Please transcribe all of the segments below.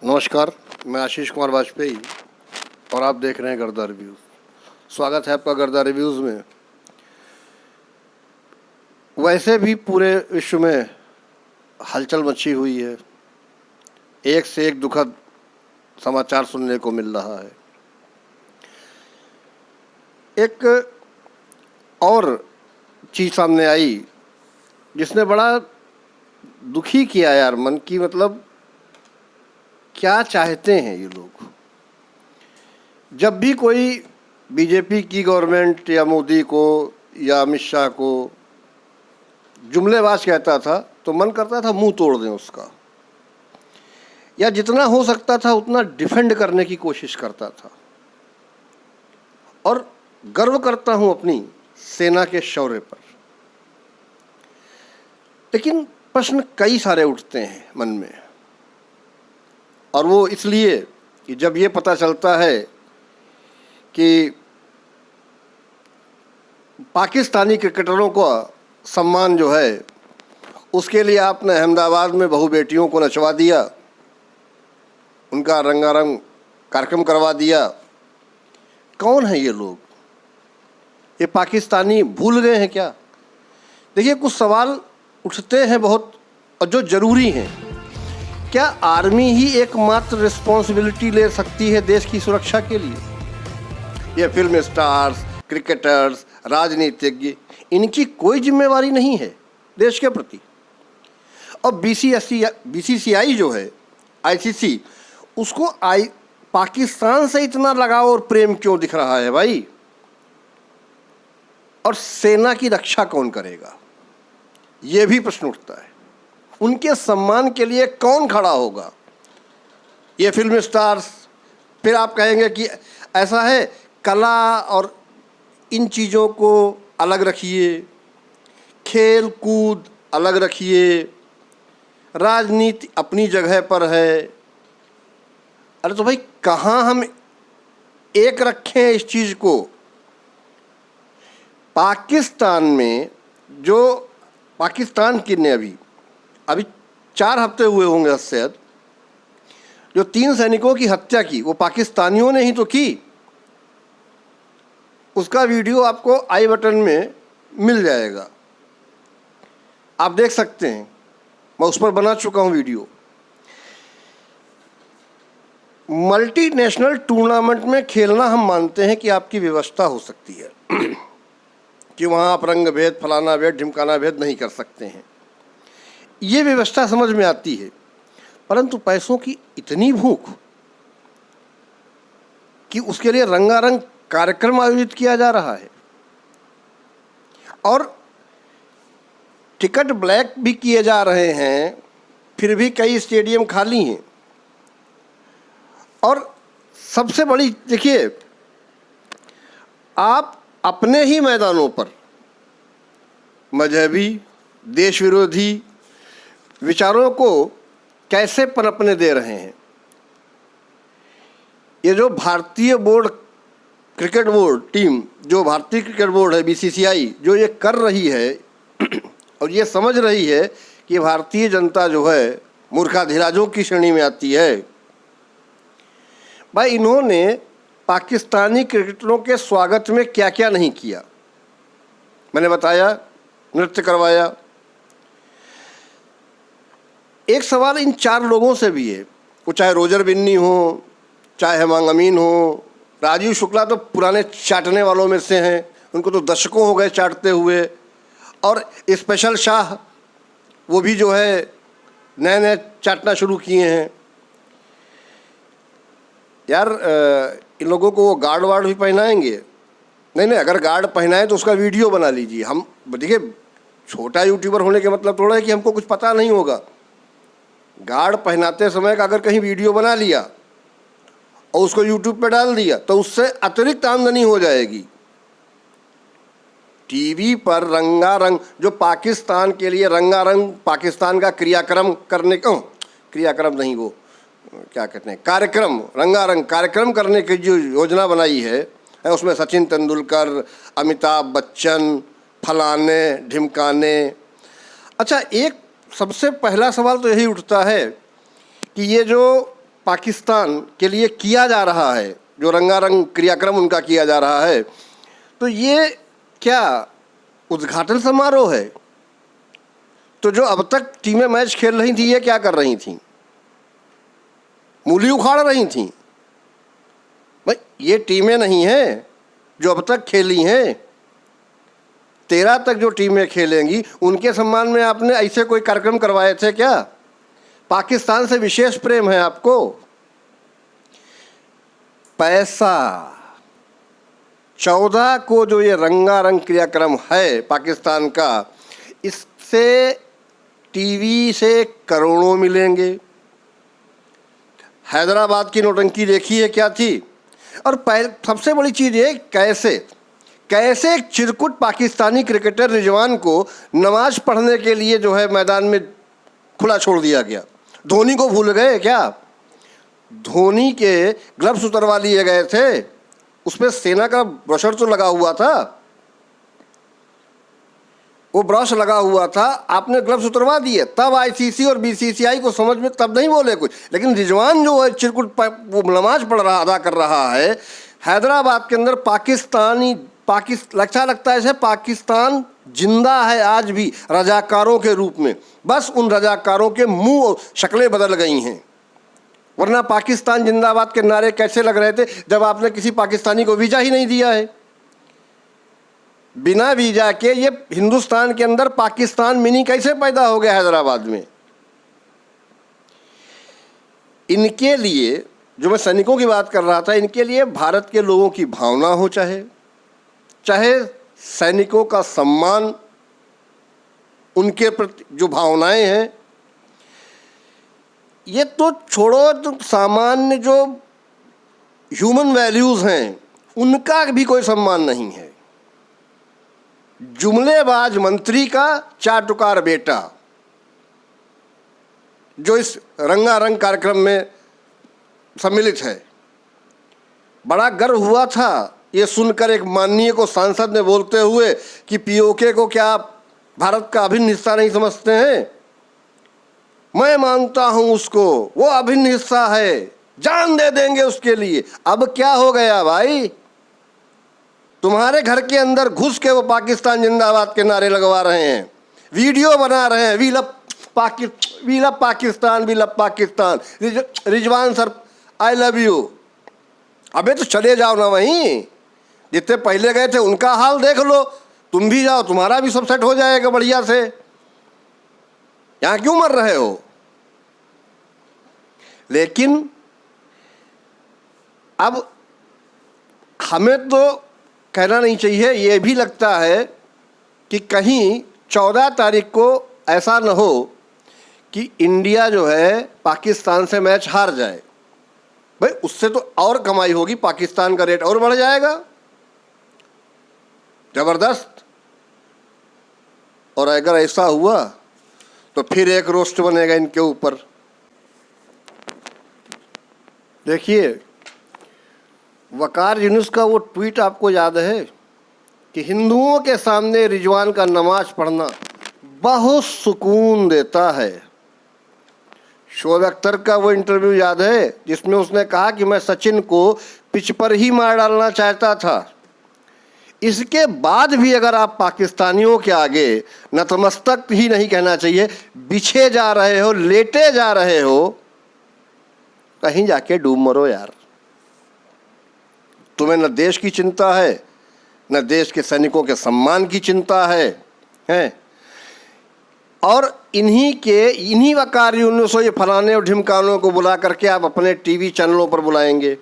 नमस्कार, मैं आशीष कुमार वाजपेयी और आप देख रहे हैं गर्दा रिव्यूज़। स्वागत है आपका गर्दा रिव्यूज़ में। वैसे भी पूरे विश्व में हलचल मची हुई है, एक से एक दुखद समाचार सुनने को मिल रहा है। एक और चीज़ सामने आई जिसने बड़ा दुखी किया यार मन की, मतलब क्या चाहते हैं ये लोग। जब भी कोई बीजेपी की गवर्नमेंट या मोदी को या अमित शाह को जुमलेबाज कहता था तो मन करता था मुंह तोड़ दें उसका, या जितना हो सकता था उतना डिफेंड करने की कोशिश करता था। और गर्व करता हूं अपनी सेना के शौर्य पर। लेकिन प्रश्न कई सारे उठते हैं मन में, और वो इसलिए कि जब ये पता चलता है कि पाकिस्तानी क्रिकेटरों का सम्मान जो है उसके लिए आपने अहमदाबाद में बहू बेटियों को नचवा दिया, उनका रंगारंग कार्यक्रम करवा दिया। कौन है ये लोग? ये पाकिस्तानी भूल गए हैं क्या? देखिए, कुछ सवाल उठते हैं बहुत, और जो ज़रूरी हैं। क्या आर्मी ही एकमात्र रिस्पॉन्सिबिलिटी ले सकती है देश की सुरक्षा के लिए? ये फिल्म स्टार्स, क्रिकेटर्स, राजनीतिज्ञ, इनकी कोई जिम्मेवारी नहीं है देश के प्रति? और बीसीसीआई जो है, आईसीसी, उसको पाकिस्तान से इतना लगाव और प्रेम क्यों दिख रहा है भाई? और सेना की रक्षा कौन करेगा? ये भी प्रश्न उठता है। उनके सम्मान के लिए कौन खड़ा होगा? ये फिल्म स्टार्स। फिर आप कहेंगे कि ऐसा है, कला और इन चीज़ों को अलग रखिए, खेल कूद अलग रखिए, राजनीति अपनी जगह पर है। अरे तो भाई, कहाँ हम एक रखें इस चीज़ को? पाकिस्तान में जो पाकिस्तान की ने अभी 4 हफ्ते हुए होंगे उससे अधिक, जो 3 सैनिकों की हत्या की वो पाकिस्तानियों ने ही तो की। उसका वीडियो आपको आई बटन में मिल जाएगा, आप देख सकते हैं। मैं उस पर बना चुका हूं वीडियो। मल्टीनेशनल टूर्नामेंट में खेलना हम मानते हैं कि आपकी व्यवस्था हो सकती है कि वहाँ आप रंग भेद, फलाना भेद, ढिमकाना भेद नहीं कर सकते हैं, ये व्यवस्था समझ में आती है। परंतु पैसों की इतनी भूख कि उसके लिए रंगारंग कार्यक्रम आयोजित किया जा रहा है, और टिकट ब्लैक भी किए जा रहे हैं, फिर भी कई स्टेडियम खाली हैं। और सबसे बड़ी देखिए, आप अपने ही मैदानों पर मजहबी, देश विरोधी विचारों को कैसे पनपने दे रहे हैं। ये जो भारतीय बोर्ड, क्रिकेट बोर्ड टीम, जो भारतीय क्रिकेट बोर्ड है बीसीसीआई, जो ये कर रही है और ये समझ रही है कि भारतीय जनता जो है मूर्खाधिराजों की श्रेणी में आती है। भाई, इन्होंने पाकिस्तानी क्रिकेटरों के स्वागत में क्या क्या नहीं किया। मैंने बताया, नृत्य करवाया। एक सवाल इन 4 लोगों से भी है, वो चाहे रोजर बिन्नी हो, चाहे हेमांग अमीन हो। राजीव शुक्ला तो पुराने चाटने वालों में से हैं, उनको तो दशकों हो गए चाटते हुए। और स्पेशल शाह, वो भी जो है नए नए चाटना शुरू किए हैं। यार, इन लोगों को वो गार्ड वार्ड भी पहनाएंगे? नहीं, अगर गार्ड पहनाएं तो उसका वीडियो बना लीजिए। हम देखिए, छोटा यूट्यूबर होने के मतलब थोड़ा है कि हमको कुछ पता नहीं होगा। गार्ड पहनाते समय का अगर कहीं वीडियो बना लिया और उसको यूट्यूब पे डाल दिया तो उससे अतिरिक्त आमदनी हो जाएगी। टीवी पर रंगारंग, जो पाकिस्तान के लिए रंगारंग, पाकिस्तान का क्रियाक्रम करने को, क्रियाक्रम नहीं, वो क्या कहते हैं, कार्यक्रम, रंगारंग कार्यक्रम करने की जो योजना बनाई है, उसमें सचिन तेंदुलकर, अमिताभ बच्चन, फलाने ढिमकाने। अच्छा, एक सबसे पहला सवाल तो यही उठता है कि ये जो पाकिस्तान के लिए किया जा रहा है, जो रंगारंग क्रियाक्रम उनका किया जा रहा है, तो ये क्या उद्घाटन समारोह है? तो जो अब तक टीमें मैच खेल रही थी, ये क्या कर रही थी? मूली उखाड़ रही थी। भाई ये टीमें नहीं हैं जो अब तक खेली हैं। 13 तक जो टीमें खेलेंगी उनके सम्मान में आपने ऐसे कोई कार्यक्रम करवाए थे क्या? पाकिस्तान से विशेष प्रेम है आपको? पैसा 14 को जो ये रंगारंग क्रियाक्रम है पाकिस्तान का, इससे टीवी से करोड़ों मिलेंगे। हैदराबाद की नौटंकी देखिए क्या थी। और सबसे बड़ी चीज़ ये, कैसे एक चिरकुट पाकिस्तानी क्रिकेटर रिजवान को नमाज पढ़ने के लिए जो है मैदान में खुला छोड़ दिया गया। धोनी को भूल गए क्या? धोनी के ग्लव्स उतरवा लिए गए थे, उसमें सेना का ब्रोशर तो लगा हुआ था, वो ब्रश लगा हुआ था, आपने ग्लव्स उतरवा दिए। तब आईसीसी और बीसीसीआई को समझ में तब नहीं बोले कुछ। लेकिन रिजवान जो है चिरकुट वो नमाज पढ़ रहा, अदा कर रहा है हैदराबाद के अंदर। लगता है पाकिस्तान जिंदा है आज भी रजाकारों के रूप में, बस उन रजाकारों के मुंह और शक्लें बदल गई हैं। वरना पाकिस्तान जिंदाबाद के नारे कैसे लग रहे थे जब आपने किसी पाकिस्तानी को वीज़ा ही नहीं दिया है? बिना वीज़ा के ये हिंदुस्तान के अंदर पाकिस्तान मिनी कैसे पैदा हो गया हैदराबाद में? इनके लिए, जो मैं सैनिकों की बात कर रहा था, इनके लिए भारत के लोगों की भावना हो, चाहे सैनिकों का सम्मान, उनके प्रति जो भावनाएं हैं, ये तो छोड़ो, तो सामान्य जो ह्यूमन वैल्यूज़ हैं उनका भी कोई सम्मान नहीं है। जुमलेबाज मंत्री का चाटुकार बेटा जो इस रंगारंग कार्यक्रम में सम्मिलित है, बड़ा गर्व हुआ था ये सुनकर एक माननीय को सांसद ने बोलते हुए कि पीओके को क्या आप भारत का अभिन्न हिस्सा नहीं समझते हैं? मैं मानता हूं उसको, वो अभिन्न हिस्सा है, जान दे देंगे उसके लिए। अब क्या हो गया भाई? तुम्हारे घर के अंदर घुस के वो पाकिस्तान जिंदाबाद के नारे लगवा रहे हैं, वीडियो बना रहे हैं, we love Pakistan, we love Pakistan. Rizwan sir I love you. अबे तो चले जाओ ना, वहीं जितने पहले गए थे उनका हाल देख लो, तुम भी जाओ, तुम्हारा भी सब सेट हो जाएगा बढ़िया से। यहाँ क्यों मर रहे हो? लेकिन अब हमें तो कहना नहीं चाहिए, ये भी लगता है कि कहीं 14 तारीख को ऐसा न हो कि इंडिया जो है पाकिस्तान से मैच हार जाए। भाई उससे तो और कमाई होगी, पाकिस्तान का रेट और बढ़ जाएगा जबरदस्त। और अगर ऐसा हुआ तो फिर एक रोस्ट बनेगा इनके ऊपर। देखिए, वकार यूनुस का वो ट्वीट आपको याद है कि हिंदुओं के सामने रिजवान का नमाज पढ़ना बहुत सुकून देता है। शोएब अख्तर का वो इंटरव्यू याद है जिसमें उसने कहा कि मैं सचिन को पिच पर ही मार डालना चाहता था। इसके बाद भी अगर आप पाकिस्तानियों के आगे नतमस्तक ही नहीं कहना चाहिए, बिछे जा रहे हो, लेटे जा रहे हो, कहीं जाके डूब मरो यार। तुम्हें न देश की चिंता है, न देश के सैनिकों के सम्मान की चिंता है? और इन्हीं वकार यूनुस, ये फलाने और ढिमकानों को बुला करके आप अपने टीवी चैनलों पर बुलाएंगे,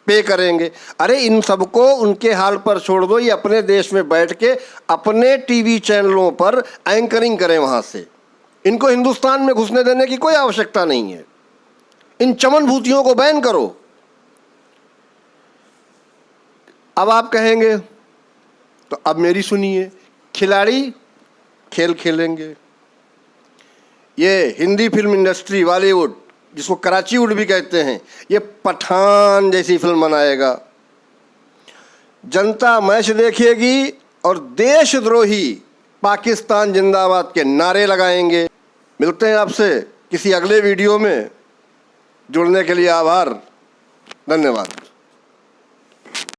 पे करेंगे। अरे इन सबको उनके हाल पर छोड़ दो, ये अपने देश में बैठ के अपने टीवी चैनलों पर एंकरिंग करें वहाँ से। इनको हिंदुस्तान में घुसने देने की कोई आवश्यकता नहीं है। इन चमन भूतियों को बैन करो। अब आप कहेंगे तो अब मेरी सुनिए, खिलाड़ी खेल खेलेंगे, ये हिंदी फिल्म इंडस्ट्री, बॉलीवुड, जिसको कराचीवुड भी कहते हैं, ये पठान जैसी फिल्म बनाएगा, जनता मैच देखेगी और देशद्रोही पाकिस्तान जिंदाबाद के नारे लगाएंगे। मिलते हैं आपसे किसी अगले वीडियो में। जुड़ने के लिए आभार, धन्यवाद।